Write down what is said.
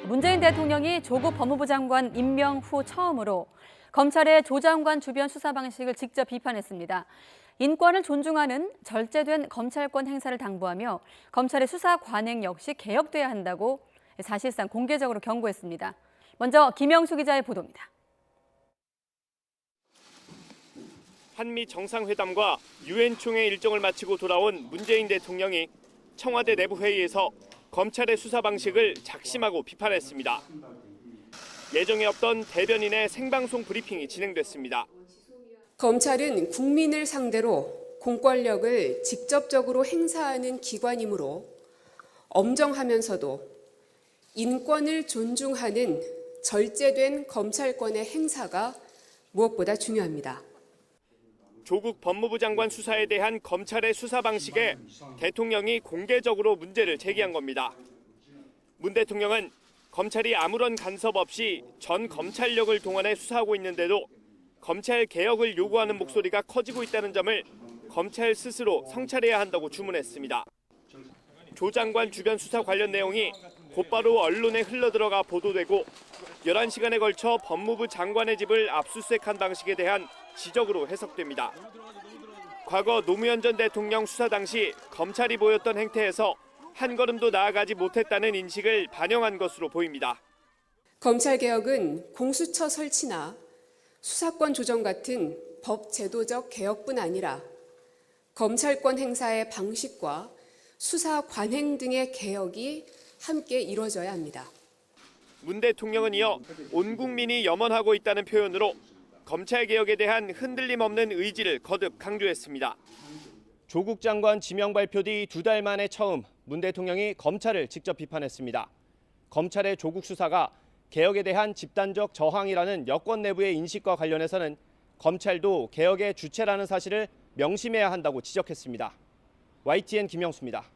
문재인 대통령이 조국 법무부 장관 임명 후 처음으로 검찰의 조 장관 주변 수사 방식을 직접 비판했습니다. 인권을 존중하는 절제된 검찰권 행사를 당부하며 검찰의 수사 관행 역시 개혁돼야 한다고 사실상 공개적으로 경고했습니다. 먼저 김영수 기자의 보도입니다. 한미 정상회담과 유엔 총회 일정을 마치고 돌아온 문재인 대통령이 청와대 내부 회의에서 검찰의 수사 방식을 작심하고 비판했습니다. 예정에 없던 대변인의 생방송 브리핑이 진행됐습니다. 검찰은 국민을 상대로 공권력을 직접적으로 행사하는 기관이므로 엄정하면서도 인권을 존중하는 절제된 검찰권의 행사가 무엇보다 중요합니다. 조국 법무부 장관 수사에 대한 검찰의 수사 방식에 대통령이 공개적으로 문제를 제기한 겁니다. 문 대통령은 검찰이 아무런 간섭 없이 전 검찰력을 동원해 수사하고 있는데도 검찰 개혁을 요구하는 목소리가 커지고 있다는 점을 검찰 스스로 성찰해야 한다고 주문했습니다. 조 장관 주변 수사 관련 내용이 곧바로 언론에 흘러들어가 보도되고 11시간에 걸쳐 법무부 장관의 집을 압수수색한 방식에 대한 지적으로 해석됩니다. 과거 노무현 전 대통령 수사 당시 검찰이 보였던 행태에서 한 걸음도 나아가지 못했다는 인식을 반영한 것으로 보입니다. 검찰개혁은 공수처 설치나 수사권 조정 같은 법 제도적 개혁뿐 아니라 검찰권 행사의 방식과 수사 관행 등의 개혁이 함께 이루어져야 합니다. 문 대통령은 이어 온 국민이 염원하고 있다는 표현으로 검찰개혁에 대한 흔들림 없는 의지를 거듭 강조했습니다. 조국 장관 지명 발표 뒤 2달 만에 처음 문 대통령이 검찰을 직접 비판했습니다. 검찰의 조국 수사가 개혁에 대한 집단적 저항이라는 여권 내부의 인식과 관련해서는 검찰도 개혁의 주체라는 사실을 명심해야 한다고 지적했습니다. YTN 김영수입니다.